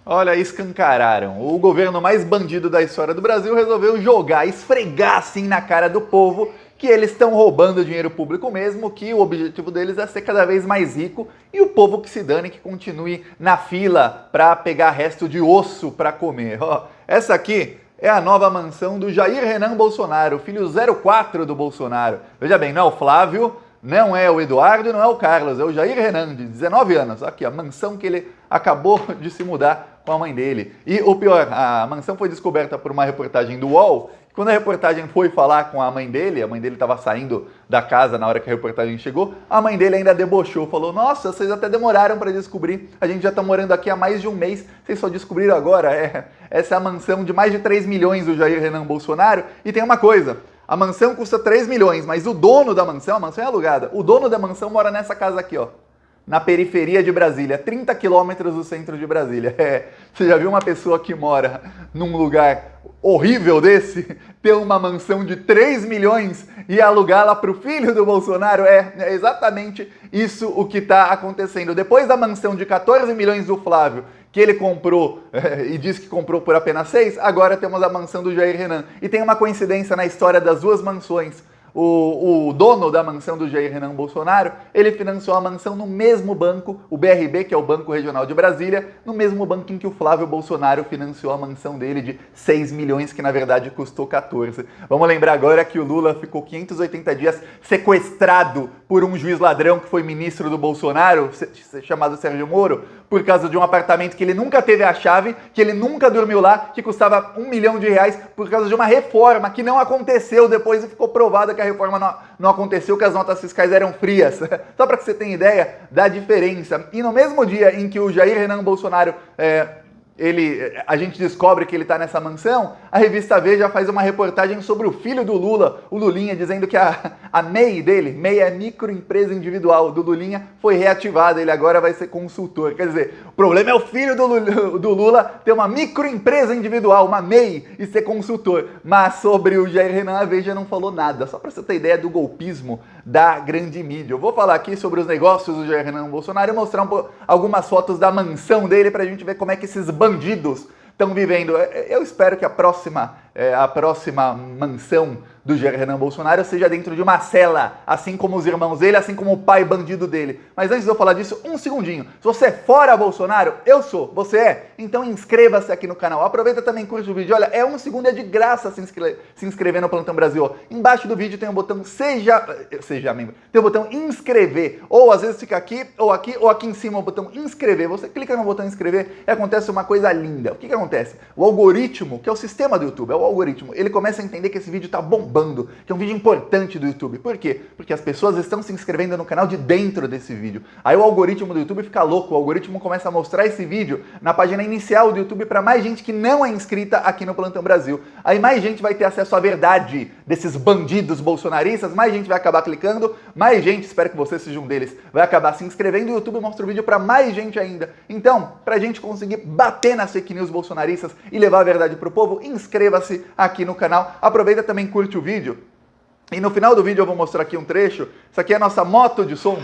Olha, escancararam. O governo mais bandido da história do Brasil resolveu jogar, esfregar assim na cara do povo que eles estão roubando dinheiro público mesmo, que o objetivo deles é ser cada vez mais rico e o povo que se dane, que continue na fila para pegar resto de osso para comer. Ó, essa aqui é a nova mansão do Jair Renan Bolsonaro, filho 04 do Bolsonaro. Veja bem, não é o Flávio, não é o Eduardo, não é o Carlos, é o Jair Renan, de 19 anos. Aqui, a mansão que ele acabou de se mudar com a mãe dele. E o pior, a mansão foi descoberta por uma reportagem do UOL. Quando a reportagem foi falar com a mãe dele estava saindo da casa na hora que a reportagem chegou, a mãe dele ainda debochou, falou: nossa, vocês até demoraram para descobrir, a gente já está morando aqui há mais de um mês, vocês só descobriram agora. Essa é a mansão de mais de 3 milhões do Jair Renan Bolsonaro. E tem uma coisa, a mansão custa 3 milhões, mas o dono da mansão, a mansão é alugada, o dono da mansão mora nessa casa aqui, ó, na periferia de Brasília, 30 quilômetros do centro de Brasília. Você já viu uma pessoa que mora num lugar horrível desse, ter uma mansão de 3 milhões e alugá-la para o filho do Bolsonaro? É exatamente isso o que está acontecendo. Depois da mansão de 14 milhões do Flávio, que ele comprou e disse que comprou por apenas 6, agora temos a mansão do Jair Renan. E tem uma coincidência na história das duas mansões. O dono da mansão do Jair Renan Bolsonaro, ele financiou a mansão no mesmo banco, o BRB, que é o Banco Regional de Brasília, no mesmo banco em que o Flávio Bolsonaro financiou a mansão dele de 6 milhões, que na verdade custou 14. Vamos lembrar agora que o Lula ficou 580 dias sequestrado por um juiz ladrão que foi ministro do Bolsonaro, chamado Sérgio Moro, por causa de um apartamento que ele nunca teve a chave, que ele nunca dormiu lá, que custava R$1 milhão, por causa de uma reforma que não aconteceu depois e ficou provado que a reforma não aconteceu, que as notas fiscais eram frias. Só para que você tenha ideia da diferença. E no mesmo dia em que o Jair Renan Bolsonaro a gente descobre que ele está nessa mansão, a revista Veja faz uma reportagem sobre o filho do Lula, o Lulinha, dizendo que a MEI dele, MEI é microempresa individual do Lulinha, foi reativada, ele agora vai ser consultor. Quer dizer, o problema é o filho do Lula ter uma microempresa individual, uma MEI, e ser consultor. Mas sobre o Jair Renan, a Veja não falou nada, só para você ter ideia do golpismo da grande mídia. Eu vou falar aqui sobre os negócios do Jair Renan Bolsonaro e mostrar algumas fotos da mansão dele para a gente ver como é que esses bandidos estão vivendo. Eu espero que a próxima mansão do Jair Renan Bolsonaro seja dentro de uma cela, assim como os irmãos dele, assim como o pai bandido dele. Mas antes de eu falar disso, um segundinho. Se você é fora Bolsonaro, eu sou. Você é? Então inscreva-se aqui no canal. Aproveita também, curte o vídeo. Olha, é 1 segundo, é de graça se inscrever no Plantão Brasil. Embaixo do vídeo tem o botão seja membro. Tem o botão inscrever. Ou às vezes fica aqui, ou aqui em cima o botão inscrever. Você clica no botão inscrever e acontece uma coisa linda. O que acontece? O algoritmo, que é o sistema do YouTube, é o algoritmo, ele começa a entender que esse vídeo tá bombando, que é um vídeo importante do YouTube. Por quê? Porque as pessoas estão se inscrevendo no canal de dentro desse vídeo. Aí o algoritmo do YouTube fica louco, o algoritmo começa a mostrar esse vídeo na página inicial do YouTube para mais gente que não é inscrita aqui no Plantão Brasil. Aí mais gente vai ter acesso à verdade desses bandidos bolsonaristas, mais gente vai acabar clicando, mais gente, espero que você seja um deles, vai acabar se inscrevendo e o YouTube mostra o vídeo para mais gente ainda. Então, pra gente conseguir bater nas fake news bolsonaristas e levar a verdade pro povo, inscreva-se aqui no canal. Aproveita também, curte o vídeo. E no final do vídeo eu vou mostrar aqui um trecho. Isso aqui é a nossa moto de som,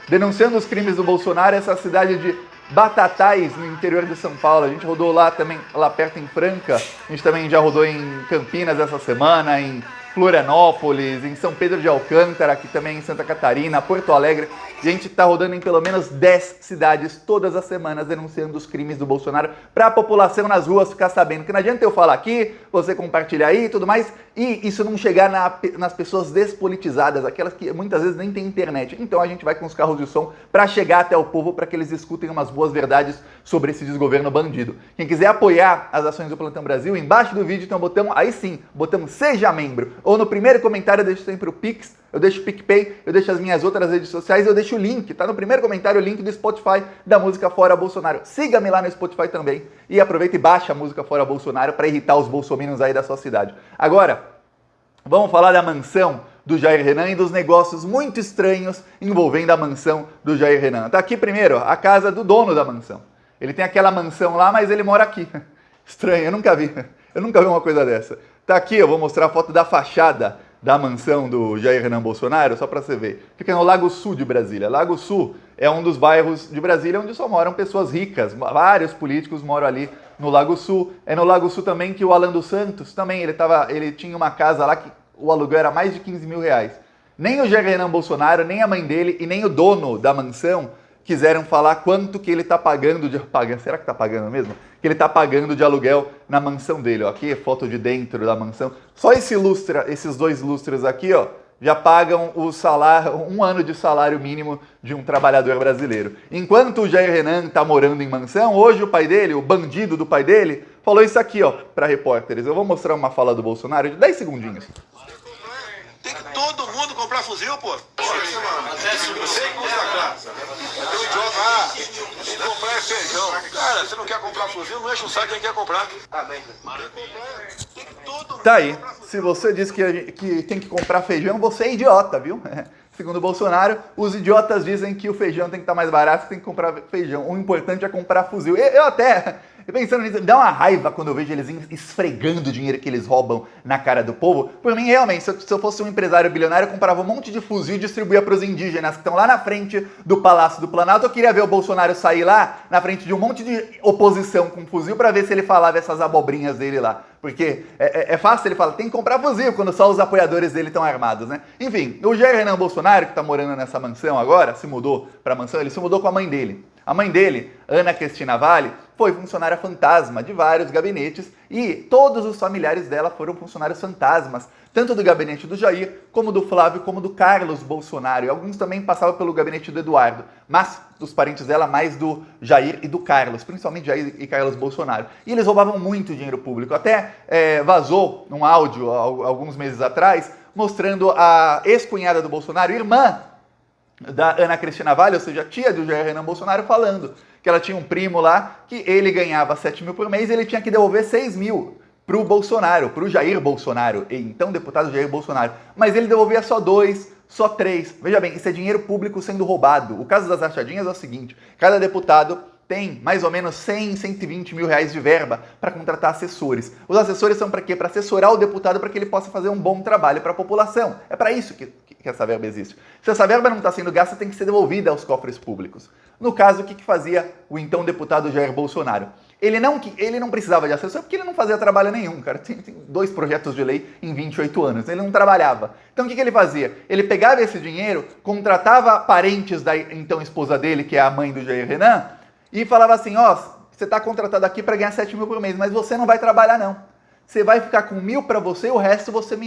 denunciando os crimes do Bolsonaro, essa cidade de Batatais, no interior de São Paulo. A gente rodou lá também, lá perto em Franca. A gente também já rodou em Campinas essa semana, em Florianópolis, em São Pedro de Alcântara, aqui também em Santa Catarina, Porto Alegre. E a gente está rodando em pelo menos 10 cidades todas as semanas denunciando os crimes do Bolsonaro para a população nas ruas ficar sabendo. Que não adianta eu falar aqui, você compartilhar aí e tudo mais, e isso não chegar nas pessoas despolitizadas, aquelas que muitas vezes nem têm internet. Então a gente vai com os carros de som para chegar até o povo, para que eles escutem umas boas verdades sobre esse desgoverno bandido. Quem quiser apoiar as ações do Plantão Brasil, embaixo do vídeo tem um botão, aí sim, botão Seja Membro. Ou no primeiro comentário eu deixo sempre o Pix, eu deixo o PicPay, eu deixo as minhas outras redes sociais, eu deixo o link, tá no primeiro comentário o link do Spotify da música Fora Bolsonaro. Siga-me lá no Spotify também e aproveita e baixa a música Fora Bolsonaro para irritar os bolsominions aí da sua cidade. Agora, vamos falar da mansão do Jair Renan e dos negócios muito estranhos envolvendo a mansão do Jair Renan. Tá aqui primeiro a casa do dono da mansão. Ele tem aquela mansão lá, mas ele mora aqui. Estranho, eu nunca vi uma coisa dessa. Tá aqui, eu vou mostrar a foto da fachada da mansão do Jair Renan Bolsonaro, só para você ver. Fica no Lago Sul de Brasília. Lago Sul é um dos bairros de Brasília onde só moram pessoas ricas. Vários políticos moram ali no Lago Sul. É no Lago Sul também que o Alan dos Santos, também, ele tinha uma casa lá que o aluguel era mais de 15 mil reais. Nem o Jair Renan Bolsonaro, nem a mãe dele e nem o dono da mansão quiseram falar quanto que ele está pagando de... Será que está pagando mesmo? Que ele está pagando de aluguel na mansão dele. Ó. Aqui é foto de dentro da mansão. Só esses 2 lustres aqui, ó, já pagam o salário, 1 ano de salário mínimo de um trabalhador brasileiro. Enquanto o Jair Renan está morando em mansão, hoje o pai dele, o bandido do pai dele, falou isso aqui, ó, para repórteres. Eu vou mostrar uma fala do Bolsonaro de 10 segundinhos. Tem que todo mundo comprar fuzil, pô. Sem custa graça. Tem um idiota. Tem que comprar é feijão. Cara, você não quer comprar fuzil, não enche o saco quem quer comprar. Tem que todo mundo. Tá aí. Se você diz que tem que comprar feijão, você é idiota, viu? Segundo o Bolsonaro, os idiotas dizem que o feijão tem que estar mais barato, que tem que comprar feijão. O importante é comprar fuzil. Eu até, pensando nisso, me dá uma raiva quando eu vejo eles esfregando o dinheiro que eles roubam na cara do povo. Por mim, realmente, se eu fosse um empresário bilionário, eu comprava um monte de fuzil e distribuía para os indígenas que estão lá na frente do Palácio do Planalto. Eu queria ver o Bolsonaro sair lá na frente de um monte de oposição com fuzil para ver se ele falava essas abobrinhas dele lá. Porque é fácil, ele fala, tem que comprar fuzil, quando só os apoiadores dele estão armados, né? Enfim, o Jair Renan Bolsonaro, que está morando nessa mansão agora, se mudou para a mansão, ele se mudou com a mãe dele. A mãe dele, Ana Cristina Vale, foi funcionária fantasma de vários gabinetes e todos os familiares dela foram funcionários fantasmas, tanto do gabinete do Jair, como do Flávio, como do Carlos Bolsonaro. E alguns também passavam pelo gabinete do Eduardo, mas os parentes dela mais do Jair e do Carlos, principalmente Jair e Carlos Bolsonaro. E eles roubavam muito dinheiro público. Até vazou um áudio alguns meses atrás, mostrando a ex-cunhada do Bolsonaro, irmã da Ana Cristina Vale, ou seja, tia do Jair Renan Bolsonaro, falando que ela tinha um primo lá, que ele ganhava 7 mil por mês e ele tinha que devolver 6 mil pro Bolsonaro, pro Jair Bolsonaro, então deputado Jair Bolsonaro. Mas ele devolvia só 2, só 3. Veja bem, isso é dinheiro público sendo roubado. O caso das rachadinhas é o seguinte, cada deputado tem mais ou menos 100, 120 mil reais de verba para contratar assessores. Os assessores são para quê? Para assessorar o deputado para que ele possa fazer um bom trabalho para a população. É para isso que essa verba existe. Se essa verba não está sendo gasta, tem que ser devolvida aos cofres públicos. No caso, o que fazia o então deputado Jair Bolsonaro? Ele não precisava de assessor porque ele não fazia trabalho nenhum, cara. Tem 2 projetos de lei em 28 anos. Ele não trabalhava. Então o que ele fazia? Ele pegava esse dinheiro, contratava parentes da então esposa dele, que é a mãe do Jair Renan, e falava assim, ó, você está contratado aqui para ganhar 7 mil por mês, mas você não vai trabalhar não. Você vai ficar com 1.000 para você e o resto você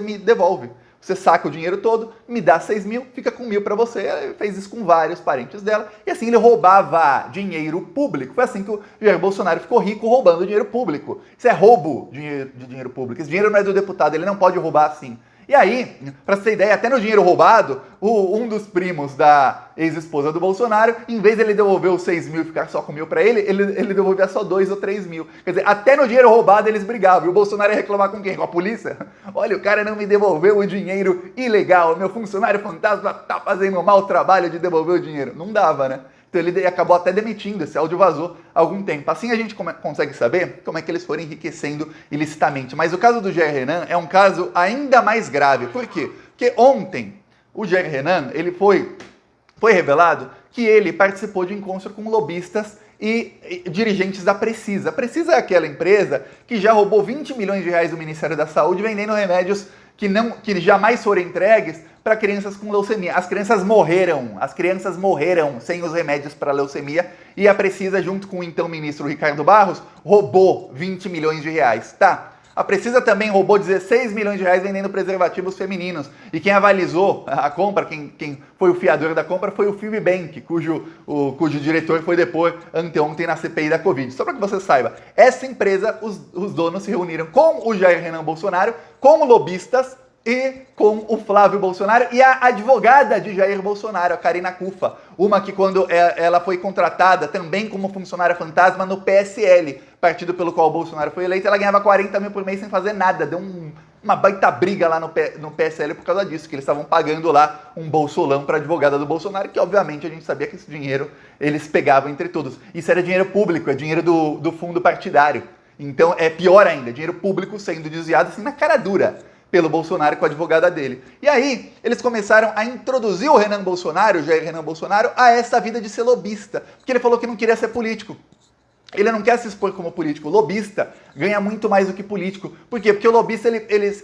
me devolve. Você saca o dinheiro todo, me dá 6 mil, fica com 1.000 para você. Ele fez isso com vários parentes dela e assim ele roubava dinheiro público. Foi assim que o Jair Bolsonaro ficou rico roubando dinheiro público. Isso é roubo de dinheiro público. Esse dinheiro não é do deputado, ele não pode roubar assim. E aí, para você ter ideia, até no dinheiro roubado, um dos primos da ex-esposa do Bolsonaro, em vez de ele devolver os 6 mil e ficar só com 1.000 para ele devolvia só 2 ou 3 mil. Quer dizer, até no dinheiro roubado eles brigavam. E o Bolsonaro ia reclamar com quem? Com a polícia? Olha, o cara não me devolveu o dinheiro ilegal. Meu funcionário fantasma tá fazendo um mau trabalho de devolver o dinheiro. Não dava, né? Então ele acabou até demitindo, esse áudio vazou há algum tempo. Assim a gente consegue saber como é que eles foram enriquecendo ilicitamente. Mas o caso do Jair Renan é um caso ainda mais grave. Por quê? Porque ontem o Jair Renan, ele foi revelado que ele participou de encontro com lobistas e dirigentes da Precisa. A Precisa é aquela empresa que já roubou 20 milhões de reais do Ministério da Saúde vendendo remédios que jamais foram entregues para crianças com leucemia. As crianças morreram sem os remédios para leucemia e a Precisa, junto com o então ministro Ricardo Barros, roubou 20 milhões de reais, tá? A Precisa também roubou 16 milhões de reais vendendo preservativos femininos. E quem avalizou a compra, quem foi o fiador da compra, foi o Fibbank, cujo diretor foi depor anteontem na CPI da Covid. Só para que você saiba, essa empresa, os donos se reuniram com o Jair Renan Bolsonaro, com lobistas e com o Flávio Bolsonaro e a advogada de Jair Bolsonaro, a Karina Cufa, uma que quando ela foi contratada também como funcionária fantasma no PSL, partido pelo qual o Bolsonaro foi eleito, ela ganhava 40 mil por mês sem fazer nada, deu uma baita briga lá no PSL por causa disso, que eles estavam pagando lá um bolsolão para a advogada do Bolsonaro, que obviamente a gente sabia que esse dinheiro eles pegavam entre todos. Isso era dinheiro público, é dinheiro do fundo partidário. Então é pior ainda, dinheiro público sendo desviado assim na cara dura pelo Bolsonaro com a advogada dele. E aí, eles começaram a introduzir o Renan Bolsonaro, o Jair Renan Bolsonaro, a essa vida de ser lobista, porque ele falou que não queria ser político. Ele não quer se expor como político. O lobista ganha muito mais do que político. Por quê? Porque o lobista,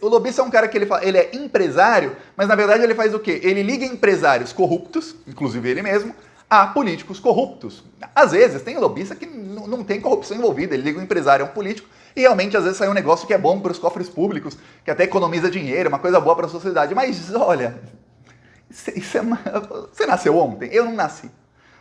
o lobista é um cara que ele é empresário, mas na verdade ele faz o quê? Ele liga empresários corruptos, inclusive ele mesmo, a políticos corruptos. Às vezes tem lobista que não tem corrupção envolvida, ele liga o empresário a um político e realmente às vezes sai um negócio que é bom para os cofres públicos, que até economiza dinheiro, uma coisa boa para a sociedade. Mas olha, você nasceu ontem? Eu não nasci.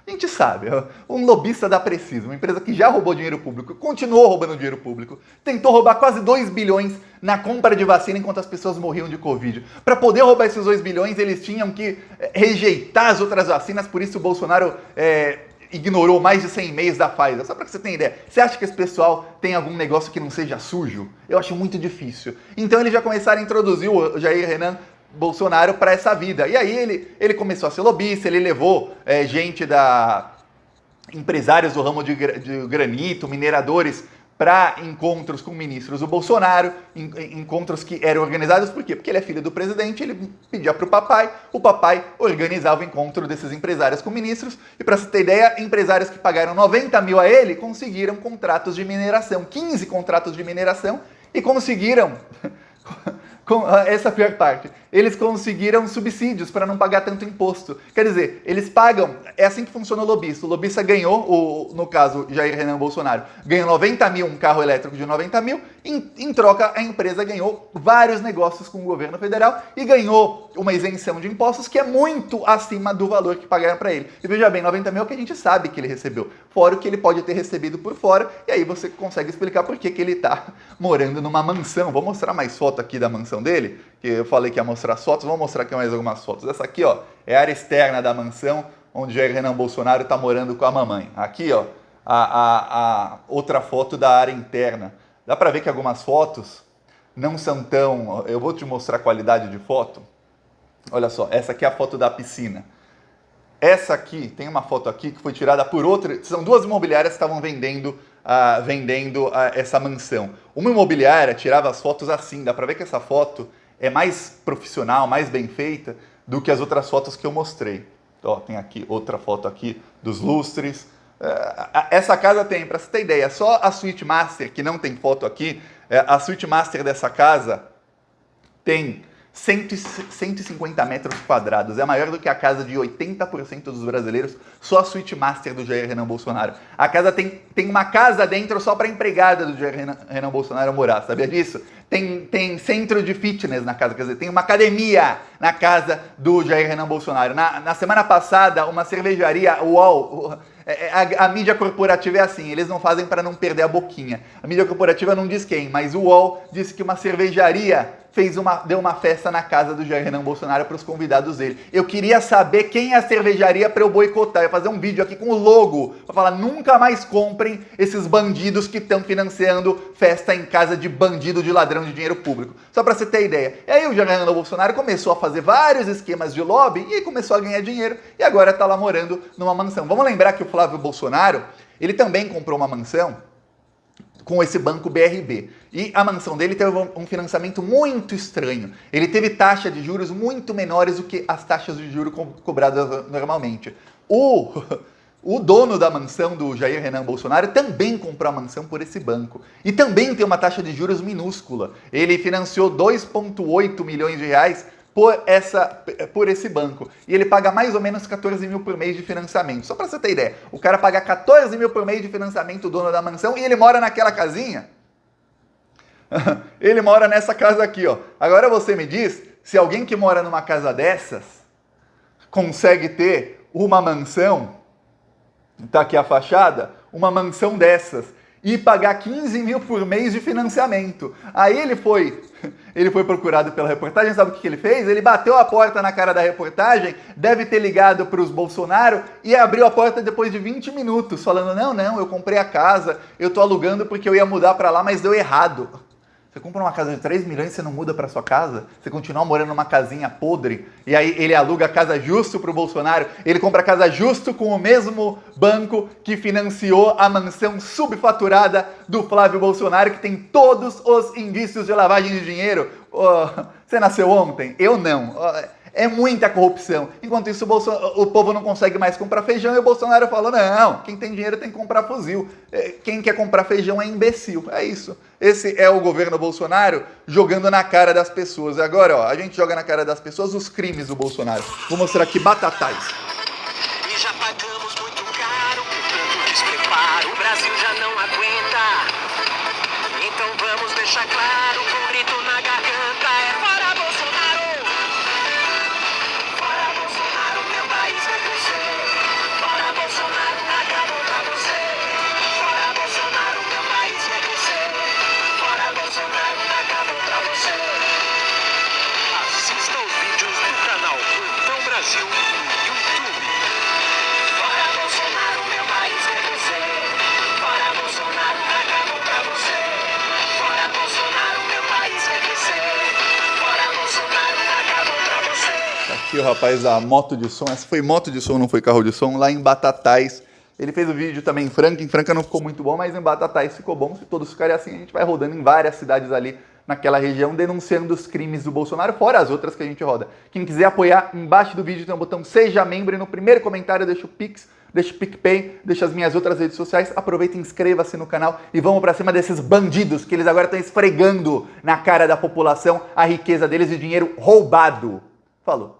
A gente sabe, um lobista da Preciso, uma empresa que já roubou dinheiro público, continuou roubando dinheiro público, tentou roubar quase 2 bilhões na compra de vacina enquanto as pessoas morriam de Covid. Para poder roubar esses 2 bilhões, eles tinham que rejeitar as outras vacinas, por isso o Bolsonaro ignorou mais de 100 e-mails da Pfizer. Só para que você tenha ideia, você acha que esse pessoal tem algum negócio que não seja sujo? Eu acho muito difícil. Então eles já começaram a introduzir o Jair Renan Bolsonaro para essa vida. E aí ele começou a ser lobista, ele levou empresários do ramo de granito, mineradores, para encontros com ministros do Bolsonaro, encontros que eram organizados, por quê? Porque ele é filho do presidente, ele pedia para o papai organizava o encontro desses empresários com ministros, e para você ter ideia, empresários que pagaram 90 mil a ele, conseguiram contratos de mineração, 15 contratos de mineração, e conseguiram... Essa é a pior parte. Eles conseguiram subsídios para não pagar tanto imposto. Quer dizer, eles pagam... É assim que funciona o lobista. O lobista ganhou, no caso, Jair Renan Bolsonaro, ganhou 90 mil, um carro elétrico de 90 mil. Em troca, a empresa ganhou vários negócios com o governo federal e ganhou uma isenção de impostos que é muito acima do valor que pagaram para ele. E veja bem, 90 mil é o que a gente sabe que ele recebeu. Fora o que ele pode ter recebido por fora. E aí você consegue explicar por que ele está morando numa mansão. Vou mostrar mais foto aqui da mansão dele, que eu falei que ia mostrar as fotos, vou mostrar aqui mais algumas fotos. Essa aqui, ó, é a área externa da mansão, onde Jair Renan Bolsonaro está morando com a mamãe. Aqui, ó, a outra foto da área interna. Dá para ver que algumas fotos não são tão... Eu vou te mostrar a qualidade de foto. Olha só, essa aqui é a foto da piscina. Essa aqui, tem uma foto aqui que foi tirada por outra... São duas imobiliárias que estavam vendendo essa mansão. Uma imobiliária tirava as fotos assim, dá pra ver que essa foto é mais profissional, mais bem feita do que as outras fotos que eu mostrei. Ó, tem aqui outra foto aqui dos lustres. Essa casa tem, pra você ter ideia, só a suíte master, que não tem foto aqui, a suíte master dessa casa tem 150 metros quadrados, é maior do que a casa de 80% dos brasileiros, só a suíte master do Jair Renan Bolsonaro. A casa tem uma casa dentro só para empregada do Jair Renan Bolsonaro morar, sabia disso? Tem centro de fitness na casa, quer dizer, tem uma academia na casa do Jair Renan Bolsonaro. Na semana passada, uma cervejaria, UOL... A mídia corporativa é assim, eles não fazem para não perder a boquinha. A mídia corporativa não diz quem, mas o UOL disse que uma cervejaria deu uma festa na casa do Jair Renan Bolsonaro para os convidados dele. Eu queria saber quem é a cervejaria para eu boicotar. Eu ia fazer um vídeo aqui com o logo, para falar, nunca mais comprem esses bandidos que estão financiando festa em casa de bandido, de ladrão de dinheiro público. Só para você ter ideia. E aí o Jair Renan Bolsonaro começou a fazer vários esquemas de lobby e aí começou a ganhar dinheiro e agora está lá morando numa mansão. Vamos lembrar que o Flávio Bolsonaro, ele também comprou uma mansão com esse banco BRB. E a mansão dele teve um financiamento muito estranho. Ele teve taxa de juros muito menores do que as taxas de juros cobradas normalmente. O dono da mansão do Jair Renan Bolsonaro também comprou a mansão por esse banco. E também tem uma taxa de juros minúscula. Ele financiou 2,8 milhões de reais por esse banco. E ele paga mais ou menos 14 mil por mês de financiamento. Só para você ter ideia, o cara paga 14 mil por mês de financiamento, o dono da mansão, e ele mora naquela casinha. Ele mora nessa casa aqui, ó. Agora você me diz, se alguém que mora numa casa dessas consegue ter uma mansão, tá aqui a fachada, uma mansão dessas, e pagar 15 mil por mês de financiamento. Aí ele foi procurado pela reportagem, sabe o que ele fez? Ele bateu a porta na cara da reportagem, deve ter ligado para os Bolsonaro e abriu a porta depois de 20 minutos, falando, não, eu comprei a casa, eu tô alugando porque eu ia mudar para lá, mas deu errado. Você compra uma casa de 3 milhões e você não muda para sua casa? Você continua morando numa casinha podre? E aí ele aluga a casa justo para o Bolsonaro? Ele compra a casa justo com o mesmo banco que financiou a mansão subfaturada do Flávio Bolsonaro, que tem todos os indícios de lavagem de dinheiro? Você nasceu ontem? Eu não. É muita corrupção. Enquanto isso, o povo não consegue mais comprar feijão e o Bolsonaro fala, não, quem tem dinheiro tem que comprar fuzil. Quem quer comprar feijão é imbecil. É isso. Esse é o governo Bolsonaro jogando na cara das pessoas. Agora, ó, a gente joga na cara das pessoas os crimes do Bolsonaro. Vou mostrar aqui batatais. E já pagamos muito caro por tanto despreparo. O Brasil já não aguenta. Então vamos deixar claro com um grito na garganta. É fora Bolsonaro! Fora Bolsonaro, meu país vai crescer. Fora Bolsonaro, acabou pra você. Fora Bolsonaro, meu país vai crescer. Fora Bolsonaro, acabou pra você. Assista os vídeos do canal Plantão Brasil no YouTube. Fora Bolsonaro, meu país vai crescer. Fora Bolsonaro, acabou pra você. Fora Bolsonaro, meu país vai crescer. Fora Bolsonaro, acabou pra você. Aqui o rapaz da moto de som, essa foi moto de som, não foi carro de som, lá em Batatais. Ele fez o vídeo também em Franca não ficou muito bom, mas em Batatais ficou bom. Se todos ficarem assim, a gente vai rodando em várias cidades ali naquela região, denunciando os crimes do Bolsonaro, fora as outras que a gente roda. Quem quiser apoiar, embaixo do vídeo tem um botão Seja Membro e no primeiro comentário deixa o Pix, deixa o PicPay, deixa as minhas outras redes sociais. Aproveita e inscreva-se no canal e vamos pra cima desses bandidos que eles agora estão esfregando na cara da população a riqueza deles e o dinheiro roubado. Falou.